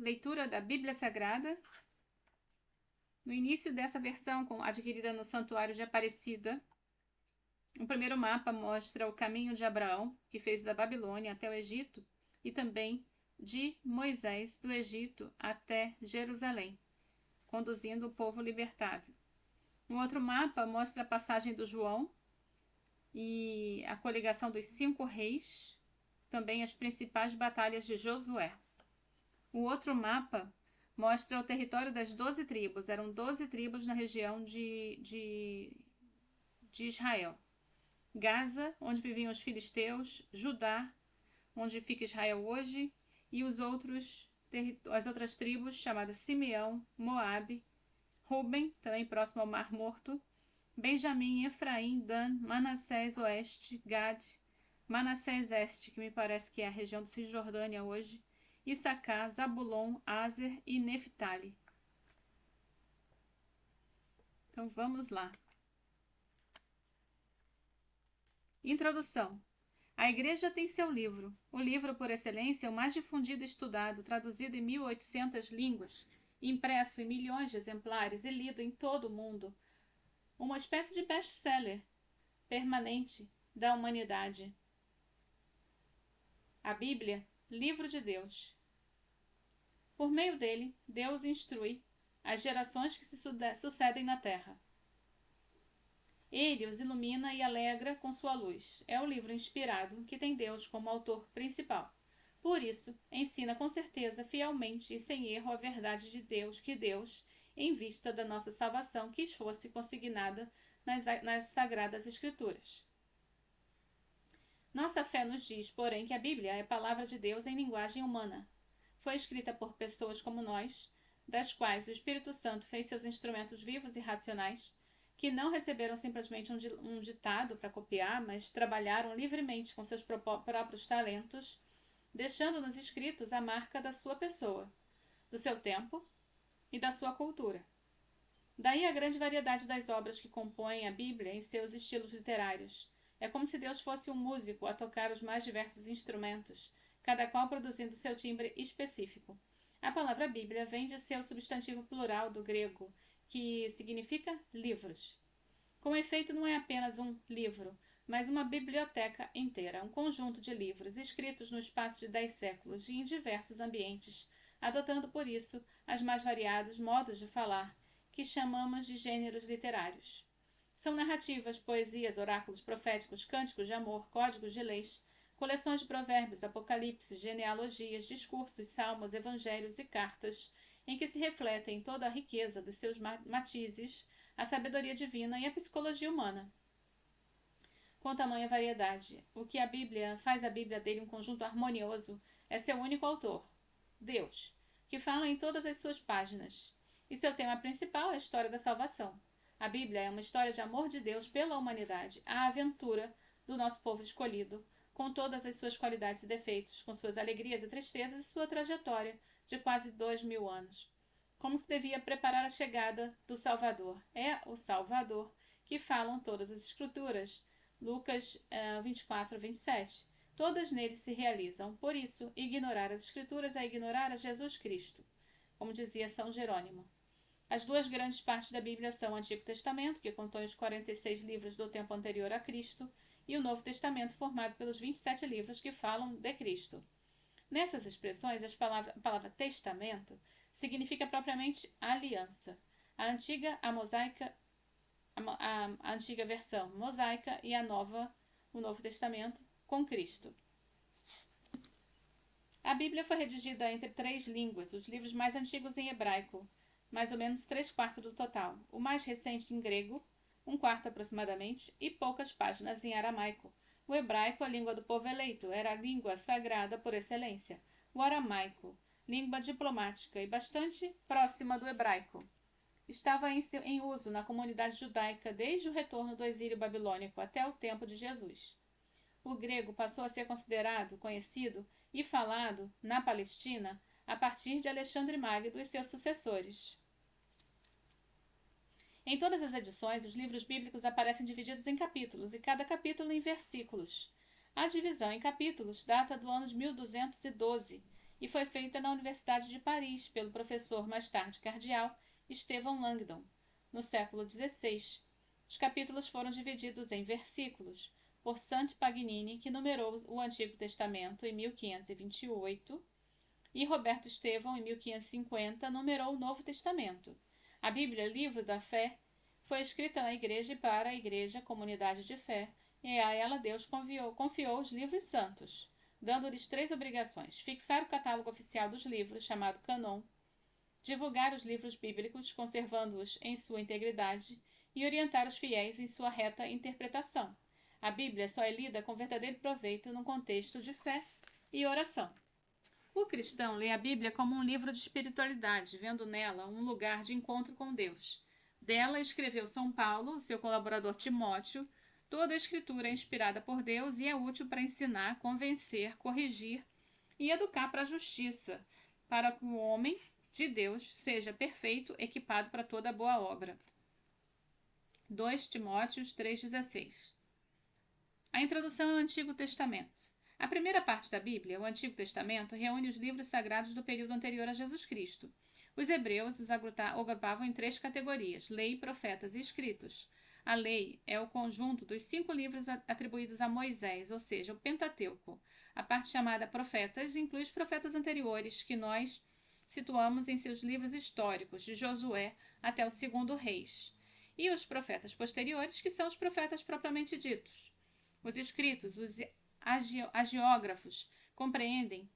Leitura da Bíblia Sagrada. No início dessa versão, adquirida no Santuário de Aparecida, o primeiro mapa mostra o caminho de Abraão, que fez da Babilônia até o Egito, e também de Moisés, do Egito até Jerusalém, conduzindo o povo libertado. Um outro mapa mostra a passagem do João e a coligação dos 5 reis, também as principais batalhas de Josué. O outro mapa mostra o território das 12 tribos. Eram 12 tribos na região de Israel. Gaza, onde viviam os filisteus, Judá, onde fica Israel hoje, e as outras tribos chamadas Simeão, Moabe, Ruben, também próximo ao Mar Morto, Benjamim, Efraim, Dan, Manassés Oeste, Gad, Manassés Este, que me parece que é a região do Cisjordânia hoje, Issacar, Zabulon, Aser e Neftali. Então vamos lá. Introdução. A Igreja tem seu livro. O livro, por excelência, o mais difundido e estudado, traduzido em 1.800 línguas, impresso em milhões de exemplares e lido em todo o mundo. Uma espécie de best-seller permanente da humanidade. A Bíblia, livro de Deus. Por meio dele, Deus instrui as gerações que se sucedem na terra. Ele os ilumina e alegra com sua luz. É o livro inspirado que tem Deus como autor principal. Por isso, ensina com certeza, fielmente e sem erro a verdade de Deus, que Deus, em vista da nossa salvação, quis fosse consignada nas Sagradas Escrituras. Nossa fé nos diz, porém, que a Bíblia é palavra de Deus em linguagem humana. Foi escrita por pessoas como nós, das quais o Espírito Santo fez seus instrumentos vivos e racionais, que não receberam simplesmente um ditado para copiar, mas trabalharam livremente com seus próprios talentos, deixando nos escritos a marca da sua pessoa, do seu tempo e da sua cultura. Daí a grande variedade das obras que compõem a Bíblia em seus estilos literários. É como se Deus fosse um músico a tocar os mais diversos instrumentos, cada qual produzindo seu timbre específico. A palavra Bíblia vem de seu substantivo plural do grego, que significa livros. Com efeito, não é apenas um livro, mas uma biblioteca inteira, um conjunto de livros escritos no espaço de 10 séculos e em diversos ambientes, adotando por isso os mais variados modos de falar, que chamamos de gêneros literários. São narrativas, poesias, oráculos proféticos, cânticos de amor, códigos de leis, coleções de provérbios, apocalipses, genealogias, discursos, salmos, evangelhos e cartas, em que se refletem toda a riqueza dos seus matizes, a sabedoria divina e a psicologia humana. Com tamanha variedade, o que faz a Bíblia dele um conjunto harmonioso é seu único autor, Deus, que fala em todas as suas páginas, e seu tema principal é a história da salvação. A Bíblia é uma história de amor de Deus pela humanidade, a aventura do nosso povo escolhido, com todas as suas qualidades e defeitos, com suas alegrias e tristezas e sua trajetória de quase 2000 anos. Como se devia preparar a chegada do Salvador. É o Salvador que falam todas as Escrituras. Lucas 24 a 27. Todas nele se realizam. Por isso, ignorar as Escrituras é ignorar a Jesus Cristo, como dizia São Jerônimo. As duas grandes partes da Bíblia são o Antigo Testamento, que contém os 46 livros do tempo anterior a Cristo, e o Novo Testamento, formado pelos 27 livros que falam de Cristo. Nessas expressões, a palavra testamento significa propriamente aliança. A antiga versão mosaica e o Novo Testamento, com Cristo. A Bíblia foi redigida entre 3 línguas, os livros mais antigos em hebraico, mais ou menos 3/4 do total, o mais recente em grego, 1/4 aproximadamente, e poucas páginas em aramaico. O hebraico, a língua do povo eleito, era a língua sagrada por excelência. O aramaico, língua diplomática e bastante próxima do hebraico, estava em uso na comunidade judaica desde o retorno do exílio babilônico até o tempo de Jesus. O grego passou a ser conhecido e falado na Palestina a partir de Alexandre Magno e seus sucessores. Em todas as edições, os livros bíblicos aparecem divididos em capítulos, e cada capítulo em versículos. A divisão em capítulos data do ano de 1212 e foi feita na Universidade de Paris pelo professor mais tarde cardeal Estevão Langdon, no século XVI. Os capítulos foram divididos em versículos por Sant Paganini, que numerou o Antigo Testamento em 1528, e Roberto Estevão, em 1550, numerou o Novo Testamento. A Bíblia, livro da fé, foi escrita na Igreja e para a Igreja, comunidade de fé, e a ela Deus confiou os livros santos, dando-lhes 3 obrigações: fixar o catálogo oficial dos livros, chamado Cânon, divulgar os livros bíblicos, conservando-os em sua integridade, e orientar os fiéis em sua reta interpretação. A Bíblia só é lida com verdadeiro proveito num contexto de fé e oração. O cristão lê a Bíblia como um livro de espiritualidade, vendo nela um lugar de encontro com Deus. Dela escreveu São Paulo, seu colaborador Timóteo. Toda a escritura é inspirada por Deus e é útil para ensinar, convencer, corrigir e educar para a justiça, para que o homem de Deus seja perfeito, equipado para toda boa obra. 2 Timóteo 3,16. A introdução ao Antigo Testamento. A primeira parte da Bíblia, o Antigo Testamento, reúne os livros sagrados do período anterior a Jesus Cristo. Os hebreus os agrupavam em 3 categorias: lei, profetas e escritos. A lei é o conjunto dos 5 livros atribuídos a Moisés, ou seja, o Pentateuco. A parte chamada profetas inclui os profetas anteriores, que nós situamos em seus livros históricos, de Josué até o 2º Reis. E os profetas posteriores, que são os profetas propriamente ditos. Os escritos, os agiógrafos, compreendem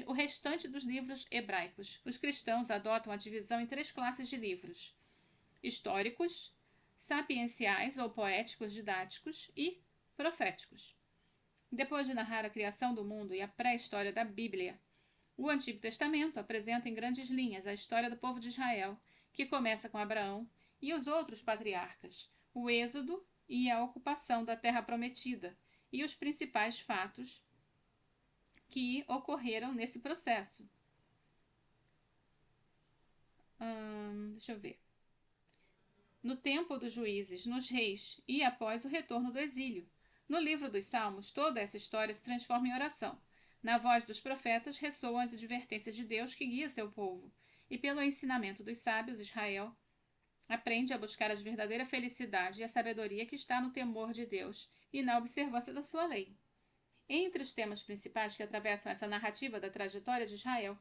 o restante dos livros hebraicos. Os cristãos adotam a divisão em 3 classes de livros: históricos, sapienciais ou poéticos didáticos e proféticos. Depois de narrar a criação do mundo e a pré-história da Bíblia, o Antigo Testamento apresenta em grandes linhas a história do povo de Israel, que começa com Abraão e os outros patriarcas, o Êxodo e a ocupação da Terra Prometida, e os principais fatos que ocorreram nesse processo. No tempo dos juízes, nos reis e após o retorno do exílio. No livro dos Salmos, toda essa história se transforma em oração. Na voz dos profetas ressoam as advertências de Deus que guia seu povo, e pelo ensinamento dos sábios, Israel aprende a buscar a verdadeira felicidade e a sabedoria que está no temor de Deus e na observância da sua lei. Entre os temas principais que atravessam essa narrativa da trajetória de Israel,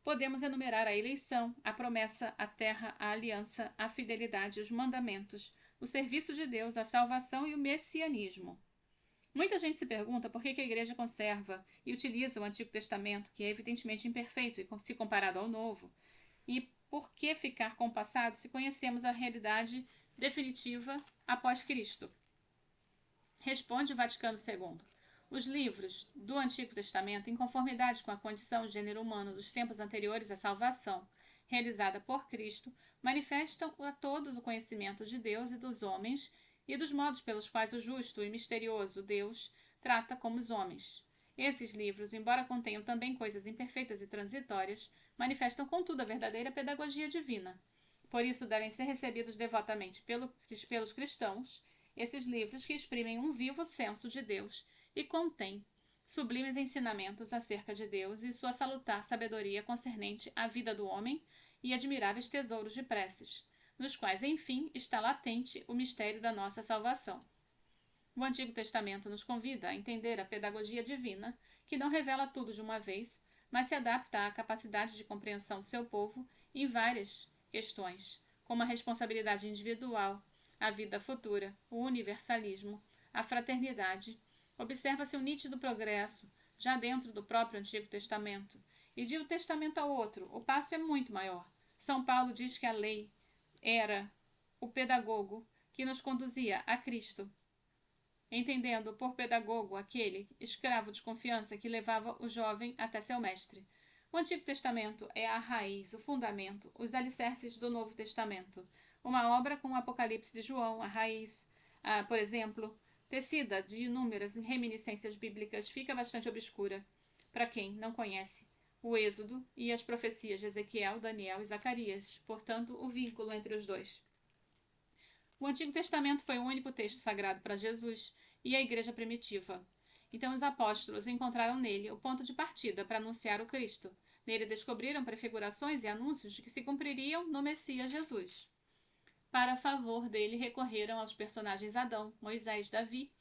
podemos enumerar a eleição, a promessa, a terra, a aliança, a fidelidade, os mandamentos, o serviço de Deus, a salvação e o messianismo. Muita gente se pergunta por que a Igreja conserva e utiliza o Antigo Testamento, que é evidentemente imperfeito se comparado ao Novo, e por que ficar compassado se conhecemos a realidade definitiva após Cristo? Responde o Vaticano II. Os livros do Antigo Testamento, em conformidade com a condição do gênero humano dos tempos anteriores à salvação, realizada por Cristo, manifestam a todos o conhecimento de Deus e dos homens e dos modos pelos quais o justo e misterioso Deus trata como os homens. Esses livros, embora contenham também coisas imperfeitas e transitórias, manifestam contudo a verdadeira pedagogia divina. Por isso devem ser recebidos devotamente pelos cristãos, esses livros que exprimem um vivo senso de Deus e contêm sublimes ensinamentos acerca de Deus e sua salutar sabedoria concernente à vida do homem e admiráveis tesouros de preces, nos quais, enfim, está latente o mistério da nossa salvação. O Antigo Testamento nos convida a entender a pedagogia divina, que não revela tudo de uma vez, mas se adapta à capacidade de compreensão do seu povo em várias questões, como a responsabilidade individual, a vida futura, o universalismo, a fraternidade. Observa-se um nítido progresso, já dentro do próprio Antigo Testamento, e de um testamento ao outro, o passo é muito maior. São Paulo diz que a lei era o pedagogo que nos conduzia a Cristo, entendendo por pedagogo aquele escravo de confiança que levava o jovem até seu mestre. O Antigo Testamento é a raiz, o fundamento, os alicerces do Novo Testamento. Uma obra com o Apocalipse de João, a raiz, por exemplo, tecida de inúmeras reminiscências bíblicas, fica bastante obscura para quem não conhece o Êxodo e as profecias de Ezequiel, Daniel e Zacarias, portanto, o vínculo entre os dois. O Antigo Testamento foi o único texto sagrado para Jesus e a Igreja primitiva. Então os apóstolos encontraram nele o ponto de partida para anunciar o Cristo. Nele descobriram prefigurações e anúncios de que se cumpririam no Messias Jesus. Para favor dele recorreram aos personagens Adão, Moisés, Davi,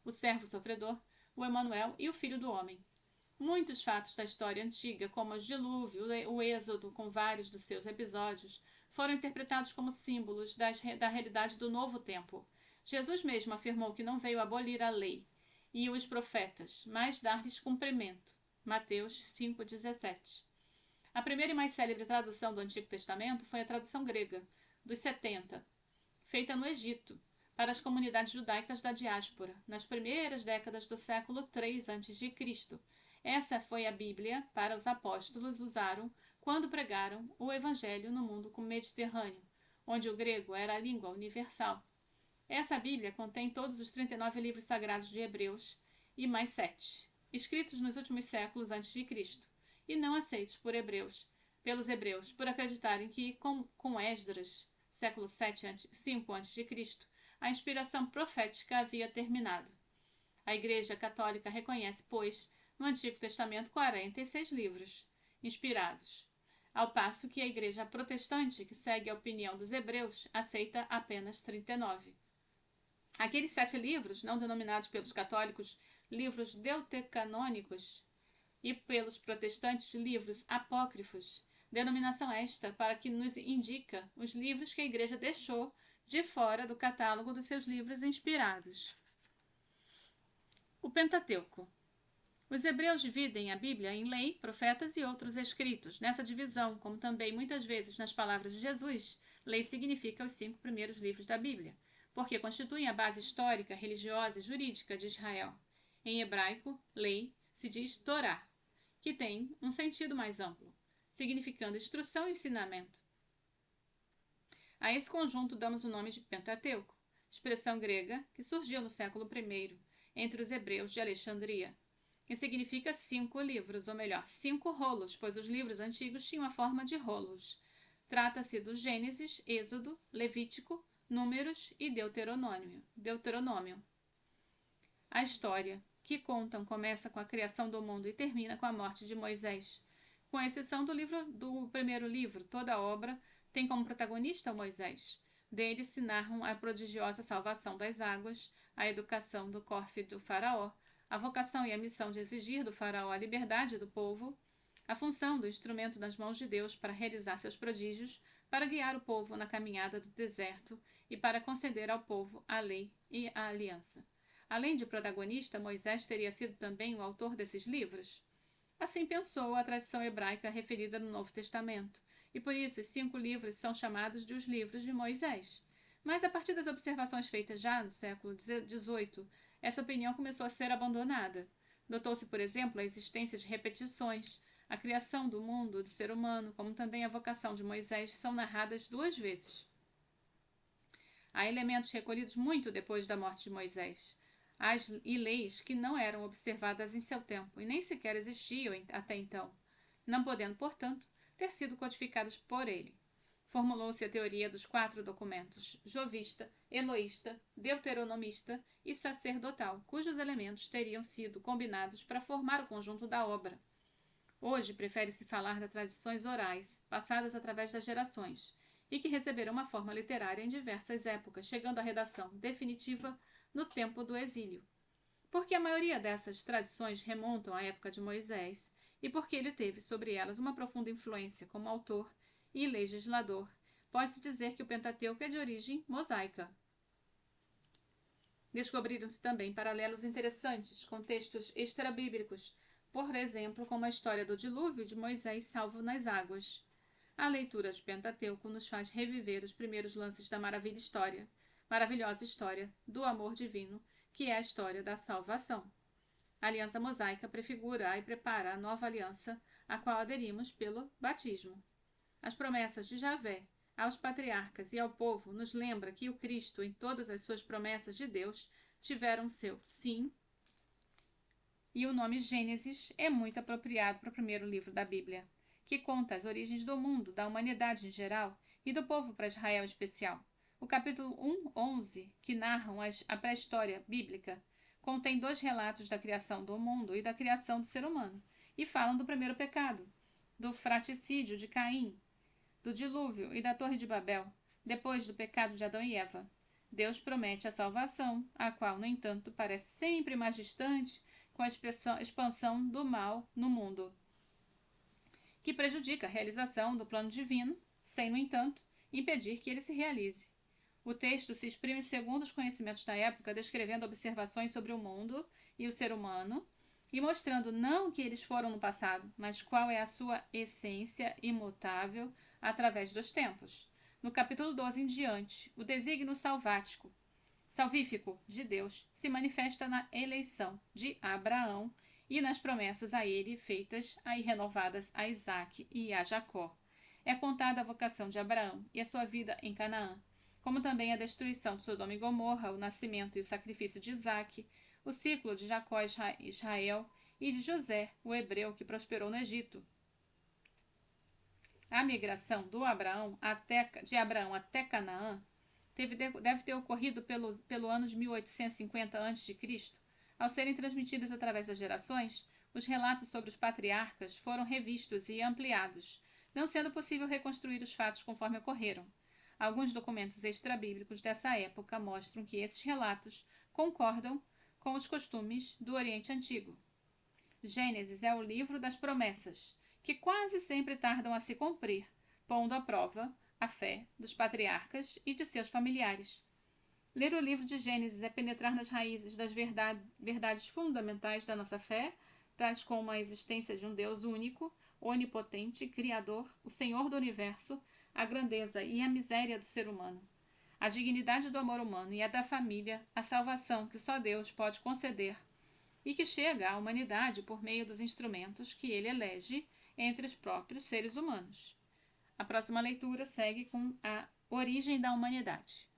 o servo sofredor, o Emanuel e o Filho do Homem. Muitos fatos da história antiga, como o dilúvio, o êxodo com vários dos seus episódios, foram interpretados como símbolos da realidade do novo tempo. Jesus mesmo afirmou que não veio abolir a lei e os profetas, mas dar-lhes cumprimento. Mateus 5,17. A primeira e mais célebre tradução do Antigo Testamento foi a tradução grega, dos 70, feita no Egito, para as comunidades judaicas da diáspora, nas primeiras décadas do século III a.C. Essa foi a Bíblia para os apóstolos usaram quando pregaram o Evangelho no mundo mediterrâneo, onde o grego era a língua universal. Essa Bíblia contém todos os 39 livros sagrados de Hebreus e mais 7, escritos nos últimos séculos antes de Cristo, e não aceitos pelos hebreus, por acreditarem que, com Esdras, século 5 a.C., a inspiração profética havia terminado. A Igreja Católica reconhece, pois, no Antigo Testamento 46 livros inspirados, ao passo que a Igreja Protestante, que segue a opinião dos hebreus, aceita apenas 39. Aqueles 7 livros, não denominados pelos católicos livros deuterocanônicos e pelos protestantes livros apócrifos, denominação esta para que nos indica os livros que a Igreja deixou de fora do catálogo dos seus livros inspirados. O Pentateuco. Os hebreus dividem a Bíblia em lei, profetas e outros escritos. Nessa divisão, como também muitas vezes nas palavras de Jesus, lei significa os 5 primeiros livros da Bíblia, porque constituem a base histórica, religiosa e jurídica de Israel. Em hebraico, lei se diz Torá, que tem um sentido mais amplo, significando instrução e ensinamento. A esse conjunto damos o nome de Pentateuco, expressão grega que surgiu no século I, entre os hebreus de Alexandria, que significa 5 livros, ou melhor, 5 rolos, pois os livros antigos tinham a forma de rolos. Trata-se do Gênesis, Êxodo, Levítico, Números e Deuteronômio. A história que contam começa com a criação do mundo e termina com a morte de Moisés. Com exceção do primeiro livro, toda a obra tem como protagonista Moisés. Dele se narram a prodigiosa salvação das águas, a educação do cofre do faraó, a vocação e a missão de exigir do faraó a liberdade do povo, a função do instrumento nas mãos de Deus para realizar seus prodígios, para guiar o povo na caminhada do deserto e para conceder ao povo a lei e a aliança. Além de protagonista, Moisés teria sido também o autor desses livros? Assim pensou a tradição hebraica referida no Novo Testamento, e por isso os 5 livros são chamados de os livros de Moisés. Mas a partir das observações feitas já no século XVIII, essa opinião começou a ser abandonada. Notou-se, por exemplo, a existência de repetições. A criação do mundo, do ser humano, como também a vocação de Moisés, são narradas 2 vezes. Há elementos recolhidos muito depois da morte de Moisés, e leis que não eram observadas em seu tempo e nem sequer existiam até então, não podendo, portanto, ter sido codificadas por ele. Formulou-se a teoria dos 4 documentos, jovista, eloísta, deuteronomista e sacerdotal, cujos elementos teriam sido combinados para formar o conjunto da obra. Hoje prefere-se falar das tradições orais, passadas através das gerações, e que receberam uma forma literária em diversas épocas, chegando à redação definitiva no tempo do exílio. Porque a maioria dessas tradições remontam à época de Moisés, e porque ele teve sobre elas uma profunda influência como autor e legislador, pode-se dizer que o Pentateuco é de origem mosaica. Descobriram-se também paralelos interessantes com textos extrabíblicos, por exemplo, como a história do dilúvio de Moisés salvo nas águas. A leitura de Pentateuco nos faz reviver os primeiros lances da maravilhosa história do amor divino, que é a história da salvação. A aliança mosaica prefigura e prepara a nova aliança, a qual aderimos pelo batismo. As promessas de Javé aos patriarcas e ao povo nos lembra que o Cristo, em todas as suas promessas de Deus, tiveram seu sim, e o nome Gênesis é muito apropriado para o primeiro livro da Bíblia, que conta as origens do mundo, da humanidade em geral e do povo para Israel em especial. O capítulo 1, 11, que narram a pré-história bíblica, contém 2 relatos da criação do mundo e da criação do ser humano, e falam do primeiro pecado, do fratricídio de Caim, do dilúvio e da Torre de Babel, depois do pecado de Adão e Eva. Deus promete a salvação, a qual, no entanto, parece sempre mais distante com a expansão do mal no mundo, que prejudica a realização do plano divino, sem, no entanto, impedir que ele se realize. O texto se exprime segundo os conhecimentos da época, descrevendo observações sobre o mundo e o ser humano, e mostrando não o que eles foram no passado, mas qual é a sua essência imutável através dos tempos. No capítulo 12 em diante, o desígnio salvífico de Deus se manifesta na eleição de Abraão e nas promessas a ele feitas e renovadas a Isaque e a Jacó. É contada a vocação de Abraão e a sua vida em Canaã, como também a destruição de Sodoma e Gomorra, o nascimento e o sacrifício de Isaque, o ciclo de Jacó e Israel e de José, o hebreu que prosperou no Egito. A migração de Abraão até Canaã deve ter ocorrido pelo ano de 1850 a.C. Ao serem transmitidas através das gerações, os relatos sobre os patriarcas foram revistos e ampliados, não sendo possível reconstruir os fatos conforme ocorreram. Alguns documentos extrabíblicos dessa época mostram que esses relatos concordam com os costumes do Oriente Antigo. Gênesis é o livro das promessas, que quase sempre tardam a se cumprir, pondo à prova a fé dos patriarcas e de seus familiares. Ler o livro de Gênesis é penetrar nas raízes das verdades fundamentais da nossa fé, tais como a existência de um Deus único, onipotente, criador, o Senhor do universo, a grandeza e a miséria do ser humano, a dignidade do amor humano e a da família, a salvação que só Deus pode conceder e que chega à humanidade por meio dos instrumentos que ele elege entre os próprios seres humanos. A próxima leitura segue com a origem da humanidade.